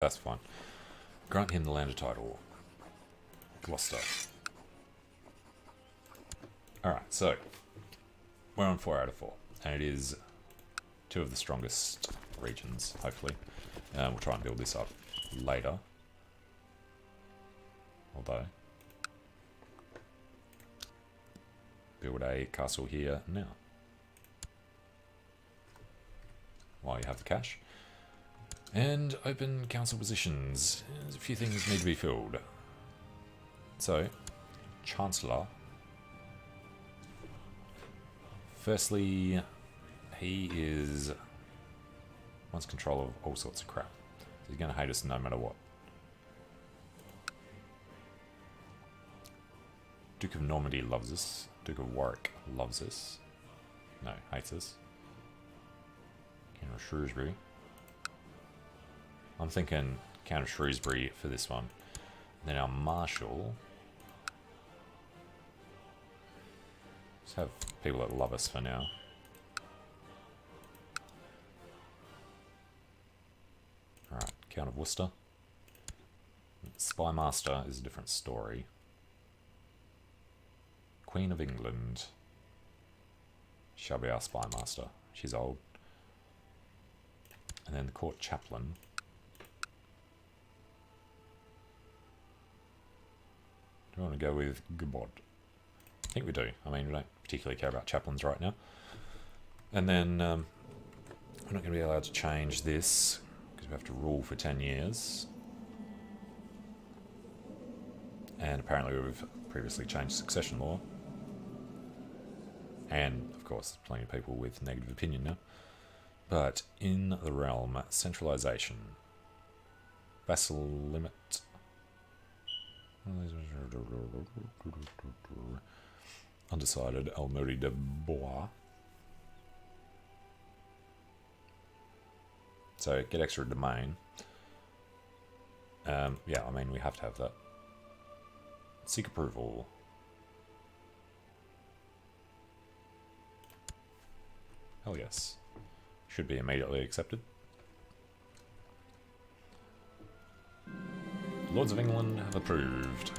That's fine. Grant him the lander title. Gloucester. Alright, so we're on 4 out of 4. And it is 2 of the strongest regions, hopefully. We'll try and build this up later. Although, build a castle here now. While you have the cash. And open council positions. There's a few things need to be filled. So, Chancellor. Firstly, he wants control of all sorts of crap. So he's going to hate us no matter what. Duke of Normandy loves us. Duke of Warwick loves us. No, hates us. Count of Shrewsbury. I'm thinking Count of Shrewsbury for this one. Then our Marshal. Let's have people that love us for now. Alright, Count of Worcester. Spy Master is a different story. Queen of England shall be our Spy Master. She's old. And then the Court Chaplain. Do we want to go with Gubod? I think we do. I mean, we don't particularly care about chaplains right now. And then we're not going to be allowed to change this because we have to rule for 10 years. And apparently we've previously changed succession law. And, of course, there's plenty of people with negative opinion now. But in the realm, centralisation. Vassal limit. Undecided. Almeri de Bois. So, get extra domain. Yeah, I mean, we have to have that. Seek approval. Hell yes. Should be immediately accepted. Lords of England have approved.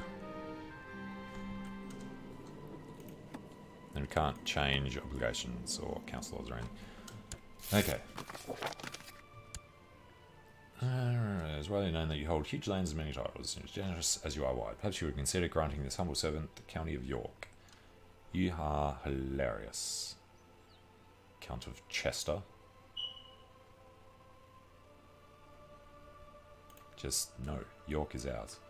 And we can't change obligations or council laws or anything. Okay. It's widely known that you hold huge lands and many titles, and as generous as you are wide. Perhaps you would consider granting this humble servant the county of York. You are hilarious. Count of Chester. Just no. York is ours.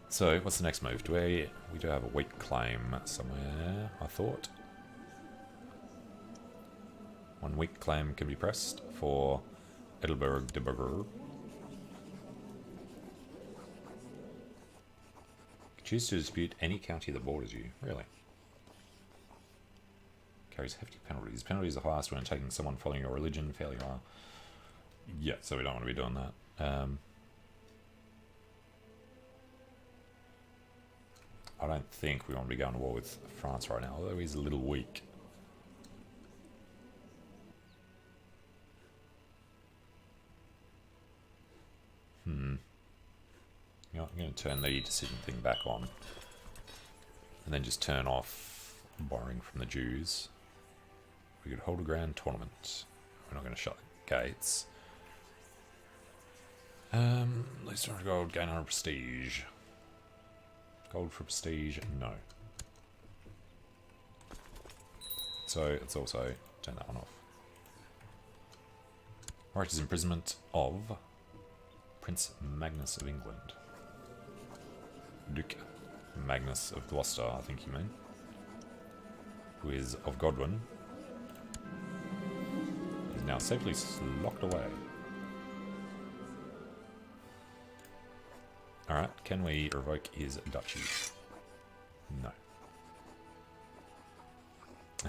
So, what's the next move? We do have a weak claim somewhere, I thought. One weak claim can be pressed for Edelberg de Burger. Choose to dispute any county that borders you. Really? Carries hefty penalties. Penalties are highest when taking someone following your religion, failure. Yeah, so we don't want to be doing that. I don't think we want to be going to war with France right now, although he's a little weak. You know, I'm going to turn the decision thing back on. And then just turn off borrowing from the Jews. We could hold a grand tournament. We're not going to shut the gates. Lose 200 gold, gain 100 prestige. Gold for prestige, no. So let's also turn that one off. Righteous imprisonment of Prince Magnus of England. Duke Magnus of Gloucester, I think you mean. Who is of Godwin. Is now safely locked away. Alright, can we revoke his duchy? No.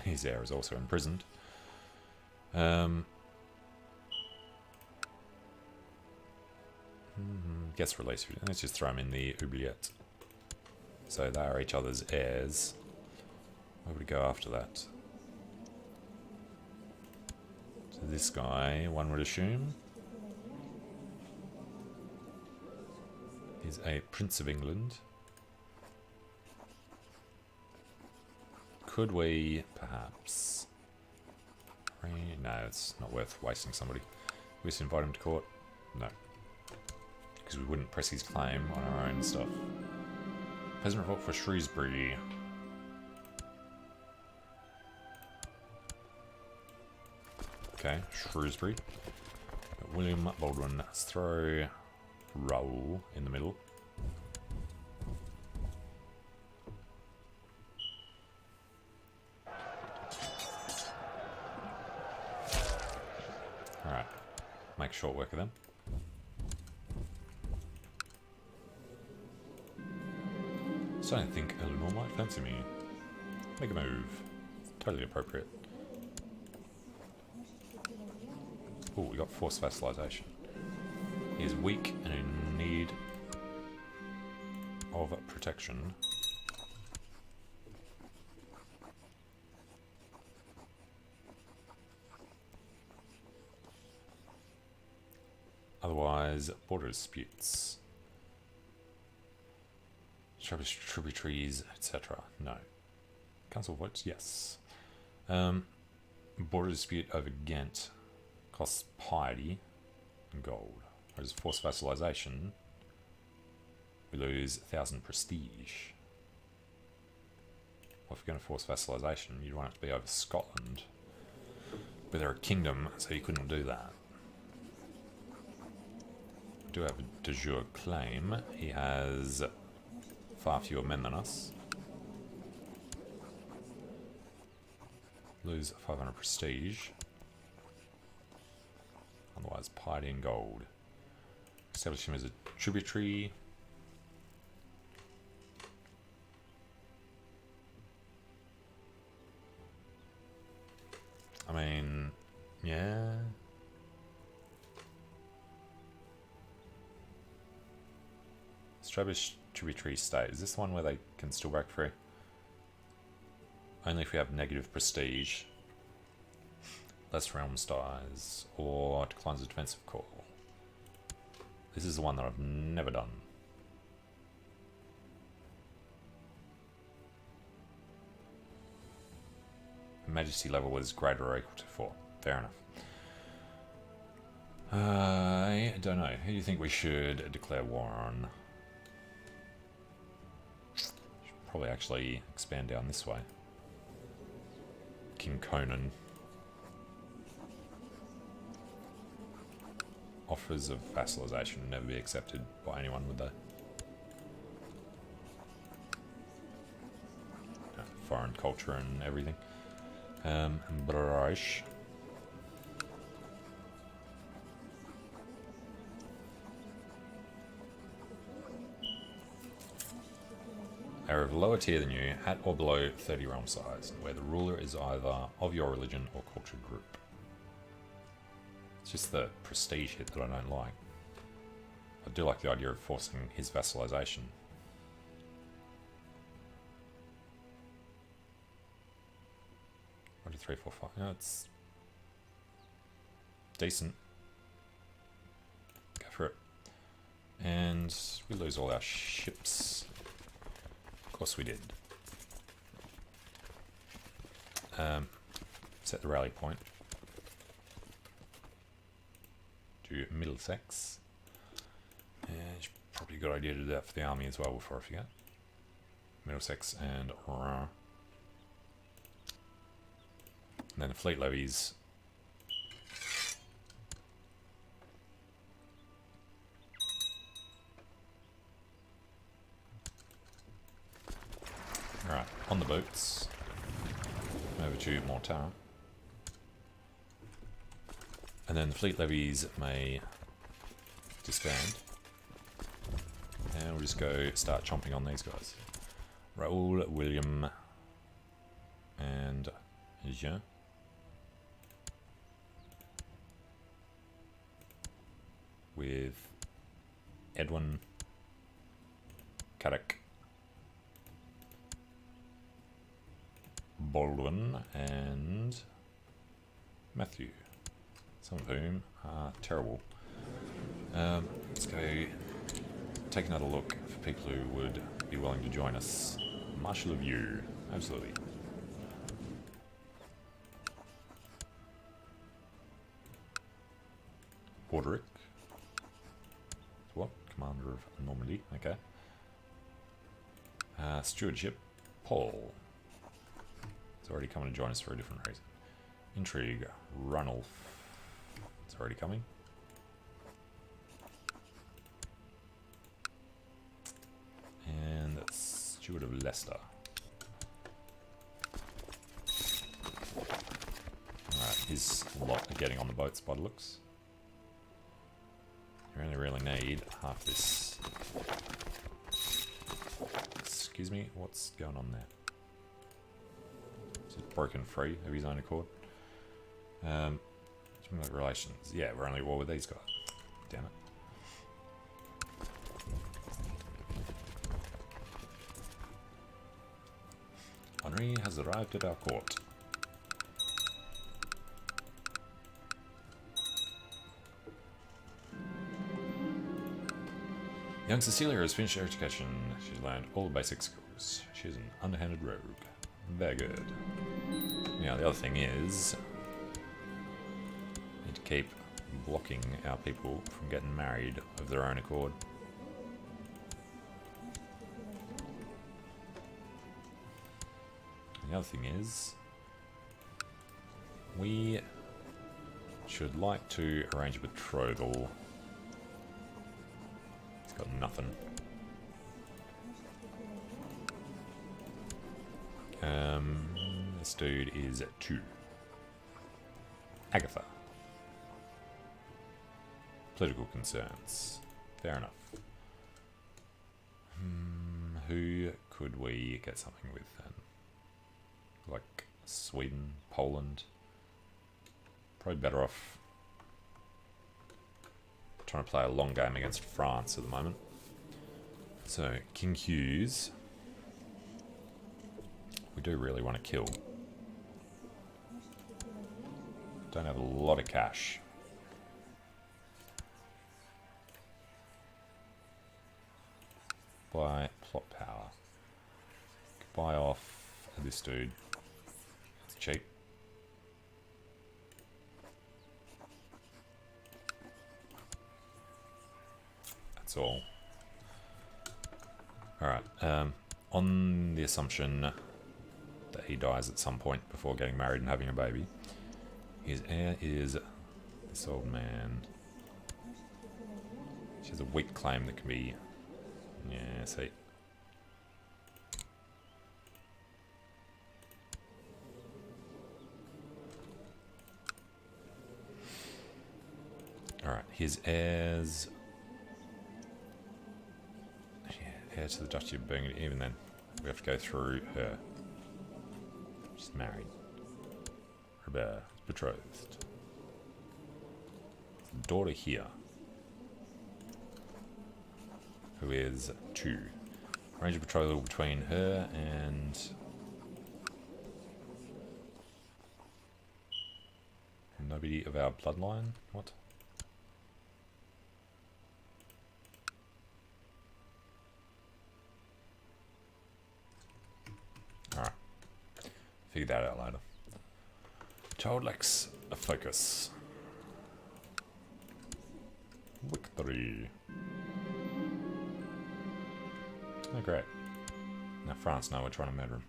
His heir is also imprisoned. Gets released. Let's just throw him in the oubliette. So they are each other's heirs. Where would we go after that? So this guy, one would assume. is a Prince of England. Could we perhaps... No, it's not worth wasting somebody. We just invite him to court? No. Because we wouldn't press his claim on our own stuff. Peasant revolt for Shrewsbury. Okay, Shrewsbury. William Baldwin. Let's throw Raoul in the middle. Alright. Make short work of them. So I think Eleanor might fancy me. Make a move. Totally appropriate. Oh, we got forced vassalization. He is weak and in need of protection. Otherwise, border disputes. Establish tributaries, etc. No. Council votes, yes. Border dispute over Ghent costs piety and gold. Whereas forced vassalization, we lose 1,000 prestige. Well, if you're going to force vassalization, you'd want it to be over Scotland. But they're a kingdom, so you couldn't do that. We do have a de jure claim. He has far fewer men than us. Lose 500 prestige. Otherwise, piety and gold. Establish him as a tributary. I mean, yeah. Establish tributary state. Is this the one where they can still break free? Only if we have negative prestige. Less realms dies, or declines a defensive call. This is the one that I've never done. Majesty level is greater or equal to 4. Fair enough. I don't know. Who do you think we should declare war on? Should probably actually expand down this way. King Conan. Offers of vassalization would never be accepted by anyone, would they? Foreign culture and everything. British. Are of lower tier than you, at or below 30 realm size, where the ruler is either of your religion or culture group. It's just the prestige hit that I don't like. I do like the idea of forcing his vassalization. 1, 2, 3, 4, 5. No, it's decent. Go for it. And we lose all our ships. Of course we did. Set the rally point to Middlesex. And it's probably a good idea to do that for the army as well before I forget. Middlesex and then the fleet levies. Alright, on the boats. Over to Mortar. And then the fleet levies may disband. And we'll just go start chomping on these guys. Raoul, William, and Jean. With Edwin, Carrick, Baldwin, and Matthew. Some of whom are terrible. Let's go take another look for people who would be willing to join us. Marshal of You, absolutely. Orderic. What? Commander of Normandy, okay. Stewardship, Paul. It's already coming to join us for a different reason. Intrigue, Ranulf. It's already coming. And that's Steward of Leicester. Alright, his lot are getting on the boats by the looks. You only really need half this. Excuse me, what's going on there? Is it broken free of his own accord? Relations. Yeah, we're only at war with these guys. Damn it. Henri has arrived at our court. Young Cecilia has finished her education. She's learned all the basic skills. She's an underhanded rogue. Very good. Now the other thing is, we need to keep blocking our people from getting married of their own accord. And the other thing is, we should like to arrange a betrothal. He's got nothing. This dude is 2. Agatha. Political concerns. Fair enough. Who could we get something with then? Like Sweden, Poland. Probably better off trying to play a long game against France at the moment. So, King Hughes. We do really want to kill. Don't have a lot of cash. Buy plot power. Buy off this dude. It's cheap. That's all. Alright, on the assumption that he dies at some point before getting married and having a baby, his heir is this old man. She has a weak claim that can be... Yeah, see. Alright, his heirs... Yeah, heir to the Duchy of Burgundy. Even then, we have to go through her. She's married. Robert is betrothed. Daughter here, who is 2. Arrange a betrothal between her and nobody of our bloodline. What? Alright. Figure that out later. Child lacks a focus. Victory. Oh, great. Now France know we're trying to murder him.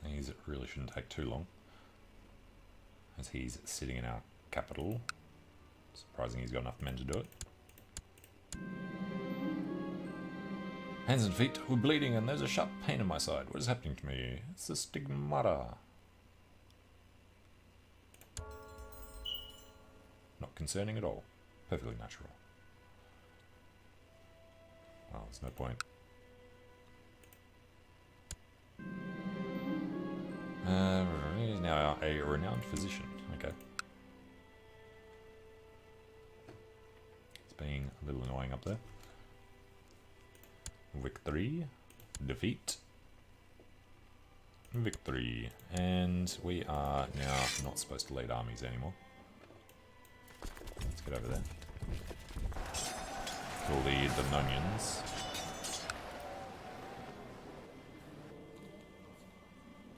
These really shouldn't take too long, as he's sitting in our capital. Surprising he's got enough men to do it. Hands and feet were bleeding and there's a sharp pain in my side. What is happening to me? It's a stigmata. Not concerning at all. Perfectly natural. Well, there's no point. He's now a renowned physician. Okay. It's being a little annoying up there. Victory. Defeat. Victory. And we are now not supposed to lead armies anymore. Let's get over there. Kill the Dominions.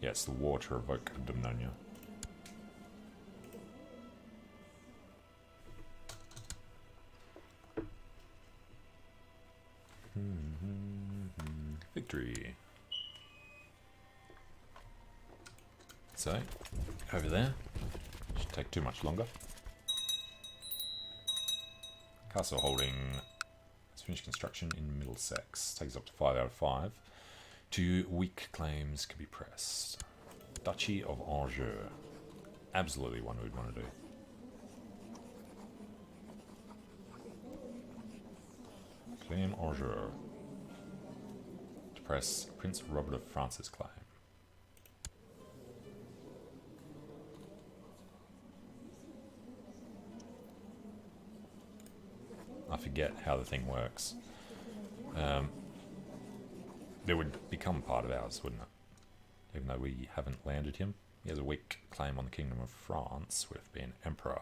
Yeah, it's the war to revoke Domnonia. Victory. So, over there. Shouldn't take too much longer. Castle holding. Let's finish construction in Middlesex. Takes up to 5 out of 5. 2 weak claims can be pressed. Duchy of Anjou. Absolutely one we'd want to do. Claim Anjou. To press Prince Robert of France's claim. I forget how the thing works. It would become part of ours, wouldn't it? Even though we haven't landed him. He has a weak claim on the Kingdom of France, would have been Emperor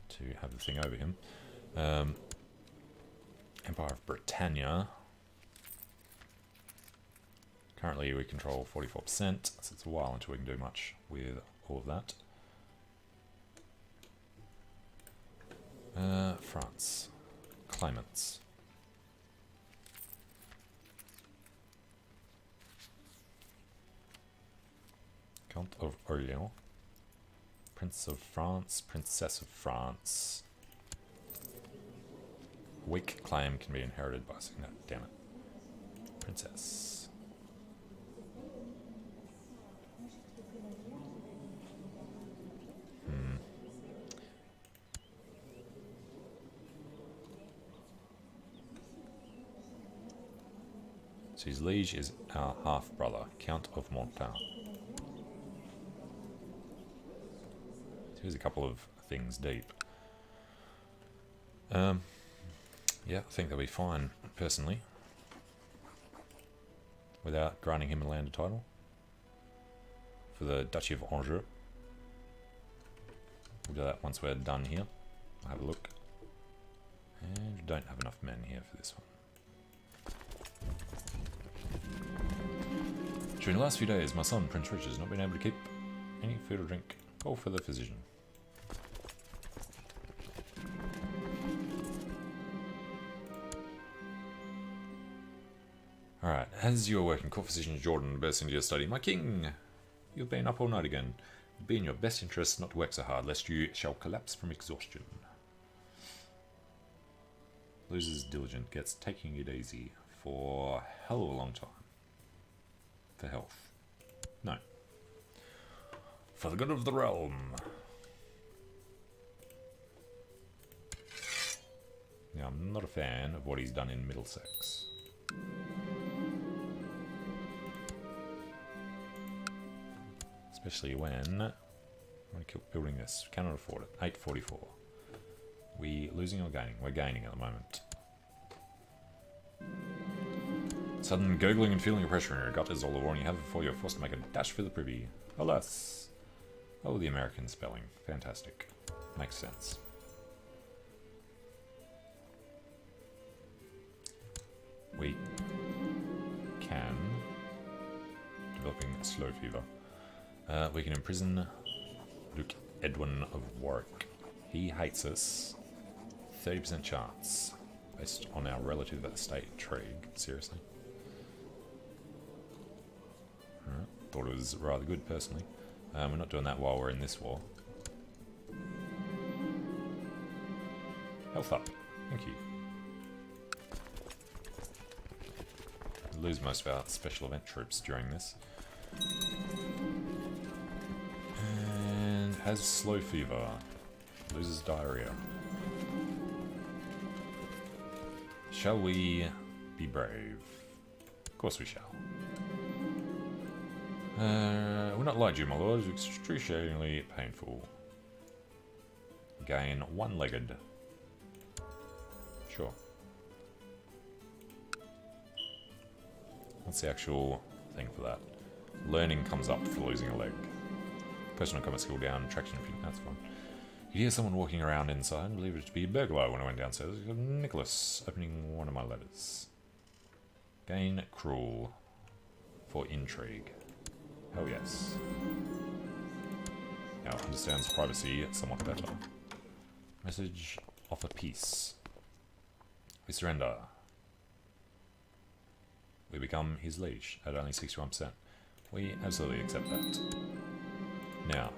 to have the thing over him. Empire of Britannia. Currently we control 44%, so it's a while until we can do much with all of that. France. Claimants. Count of Orléans. Prince of France. Princess of France. Weak claim can be inherited by a signet. Damn it. Princess. So his liege is our half-brother, Count of Montain. So here's a couple of things deep. Yeah, I think they'll be fine, personally. Without granting him a landed title. For the Duchy of Anjou. We'll do that once we're done here. I'll have a look. And we don't have enough men here for this one. During the last few days, my son, Prince Richard, has not been able to keep any food or drink. Call for the physician. Alright, as you are working, court physician Jordan bursts into your study. My king, you've been up all night again. It'd be in your best interest not to work so hard, lest you shall collapse from exhaustion. Loses diligent, gets taking it easy for a hell of a long time. For health. No. For the good of the realm. Now, I'm not a fan of what he's done in Middlesex. Especially when I want to keep building this. Cannot afford it. 844. We losing or gaining? We're gaining at the moment. Sudden gurgling and feeling of pressure in your gut is all the warning you have before you're forced to make a dash for the privy. Alas. Oh, the American spelling. Fantastic. Makes sense. We can, developing slow fever, we can imprison Duke Edwin of Warwick. He hates us. 30% chance, based on our relative estate intrigue. Seriously. Alright, thought it was rather good personally. We're not doing that while we're in this war. Health up. Thank you. Lose most of our special event troops during this. And has slow fever. Loses diarrhea. Shall we be brave? Of course we shall. We're not like you, my lord. It's excruciatingly painful. Gain one-legged. Sure. What's the actual thing for that? Learning comes up for losing a leg. Personal combat skill down, traction, that's fine. You hear someone walking around inside, believe it to be a burglar when I went downstairs. Nicholas, opening one of my letters. Gain cruel for intrigue. Oh yes. Now understands privacy somewhat better. Message, offer peace. We surrender. We become his liege at only 61%. We absolutely accept that. Now,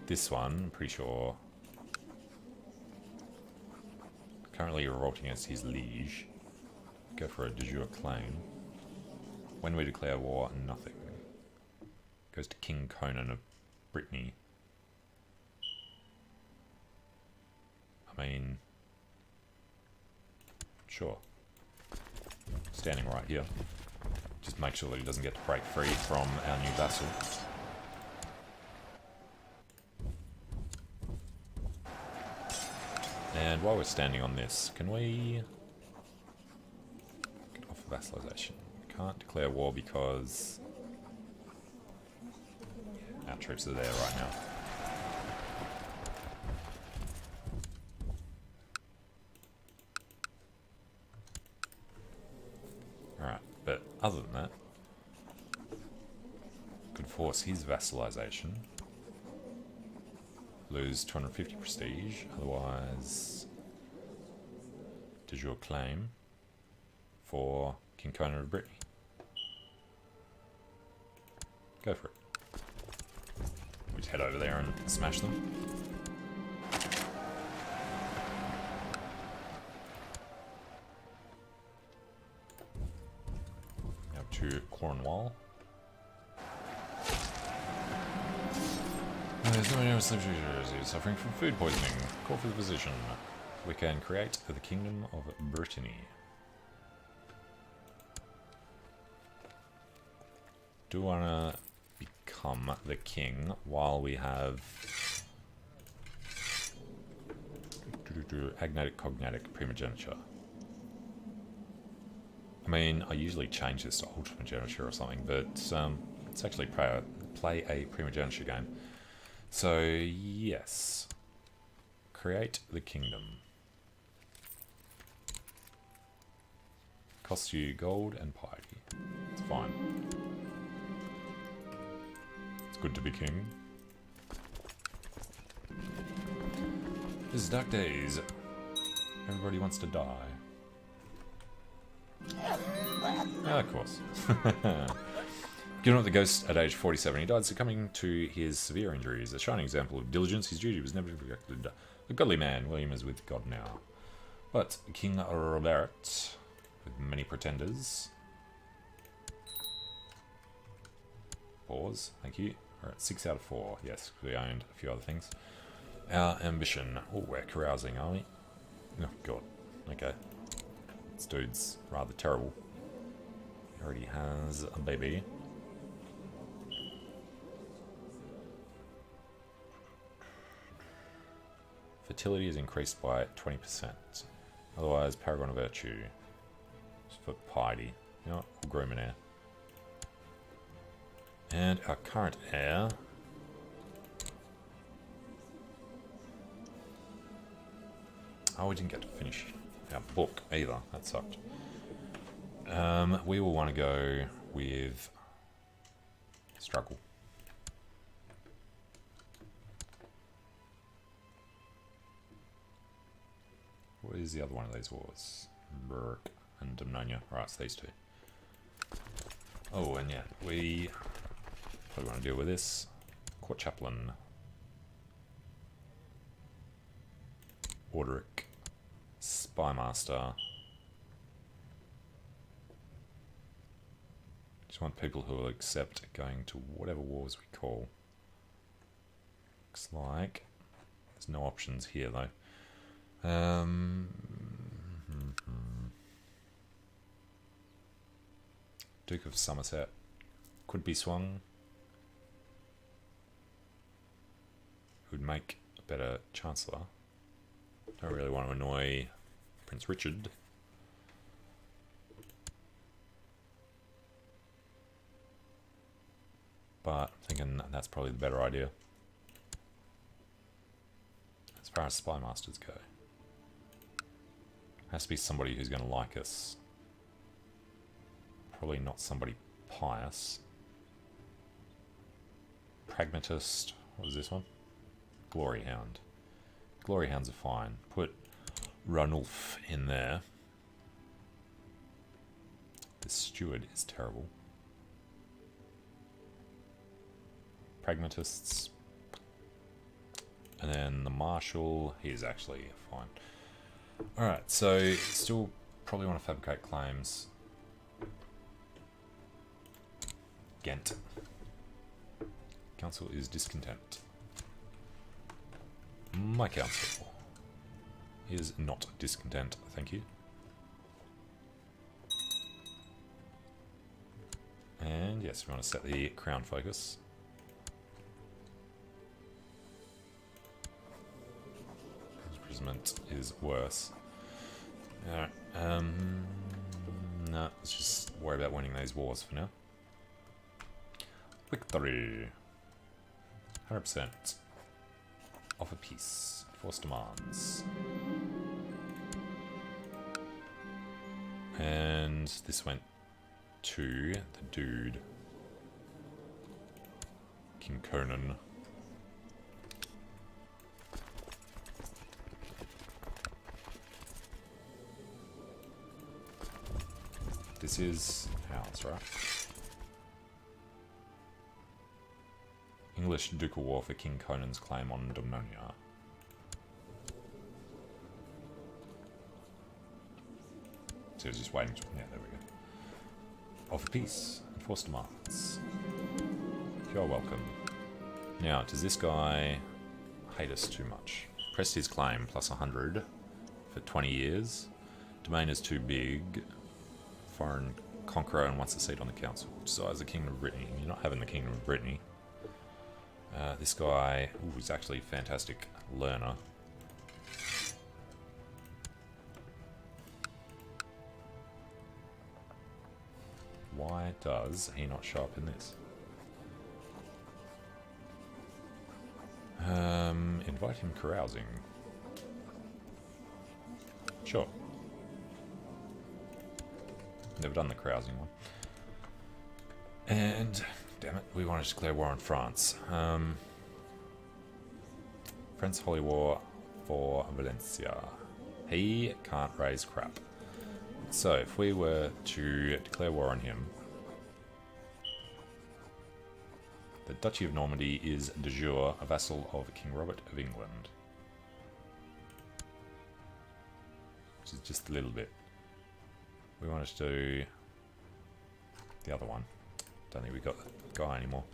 this one, I'm pretty sure, currently revolting against his liege. Go for a de jure claim. When we declare war, nothing. Goes to King Conan of Brittany. I mean, sure. Standing right here. Just make sure that he doesn't get to break free from our new vassal. And while we're standing on this, can we get off vassalization? Can't declare war because our troops are there right now. Alright, but other than that, could force his vassalization. Lose 250 prestige, otherwise de jure claim for King Conan of Brittany. Go for it. We just head over there and smash them. Now to Cornwall. There's no one suffering from food poisoning. Call for the physician. We can create the Kingdom of Brittany. Do want to become the king while we have agnatic, cognatic, primogeniture. I mean, I usually change this to ultramogeniture or something, but it's actually play a primogeniture game. So, yes. Create the kingdom. Costs you gold and piety. It's fine. It's good to be king. This is dark days. Everybody wants to die. Ah, of course. Given up the ghost at age 47, he died succumbing to his severe injuries. A shining example of diligence, his duty was never neglected. A godly man, William is with God now. But King Robert, with many pretenders. Pause, thank you. We're at 6 out of 4, yes, we owned a few other things. Our ambition. Oh, we're carousing, are we? Oh, God. Okay. This dude's rather terrible. He already has a baby. Fertility is increased by 20%. Otherwise, Paragon of Virtue. Just for piety. You know what? We'll groom an heir. And our current heir. Oh, we didn't get to finish our book either. That sucked. We will want to go with struggle. What is the other one of these wars? Burke and Domnonia. Right, it's these two. Oh, and yeah, we probably want to deal with this. Court Chaplain. Orderic. Spymaster. Just want people who will accept going to whatever wars we call. Looks like there's no options here though. Duke of Somerset could be swung. Would make a better Chancellor. Don't really want to annoy Prince Richard. but I'm thinking that's probably the better idea. As far as spy masters go, has to be somebody who's going to like us. Probably not somebody pious. Pragmatist. What was this one? Glory Hound. Glory Hounds are fine. Put Ranulf in there. The Steward is terrible. Pragmatists. And then the Marshal, he is actually fine. Alright, so still probably want to fabricate claims. Ghent. Council is discontent. My council is not discontent, thank you. And yes, we want to set the crown focus. Imprisonment is worse. Alright, no, let's just worry about winning these wars for now. Victory. 100%. Offer peace. Force demands. And this went to the dude. King Conan. This is ours, right? English ducal war for King Conan's claim on Domonia. So just waiting. Yeah, there we go. Offer peace. Enforce demands. You're welcome. Now, does this guy hate us too much? Pressed his claim plus 100 for 20 years. Domain is too big. Foreign conqueror and wants a seat on the council. Desires the Kingdom of Brittany. You're not having the Kingdom of Brittany. This guy is actually a fantastic learner. Why does he not show up in this? Invite him carousing. Sure. Never done the carousing one. And, damn it, we want to declare war on France. France Holy War for Valencia. He can't raise crap. So, if we were to declare war on him, the Duchy of Normandy is de jure a vassal of King Robert of England. Which is just a little bit. We wanted to do the other one. Don't think we got the guy anymore.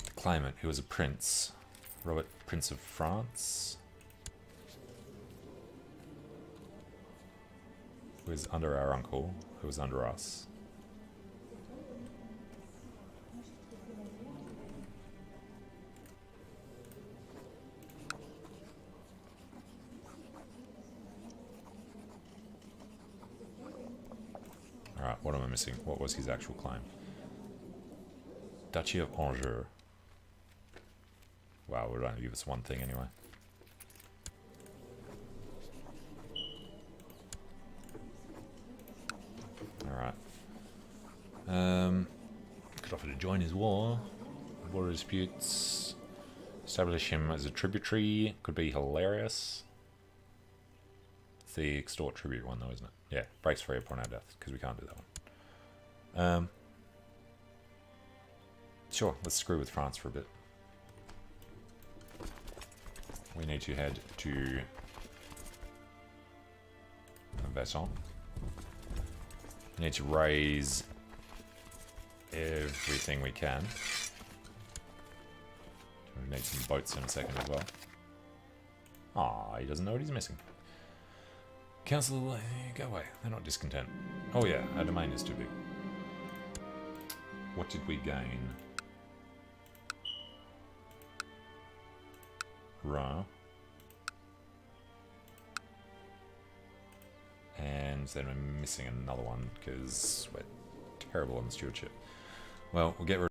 The claimant, who was a prince. Robert, Prince of France. Who was under our uncle, who was under us. Alright, what am I missing? What was his actual claim? Duchy of Anjou. Wow, it would only give us one thing anyway. Alright. Could offer to join his war. Border disputes. Establish him as a tributary. Could be hilarious. It's the extort tribute one though, isn't it? Yeah, breaks free upon our death, because we can't do that one. Sure, let's screw with France for a bit. We need to head to Besson. We need to raise everything we can. We need some boats in a second as well. Ah, he doesn't know what he's missing. Council, go away. They're not discontent. Oh yeah, our domain is too big. What did we gain? Ra. And then we're missing another one because we're terrible on the stewardship. Well, we'll get rid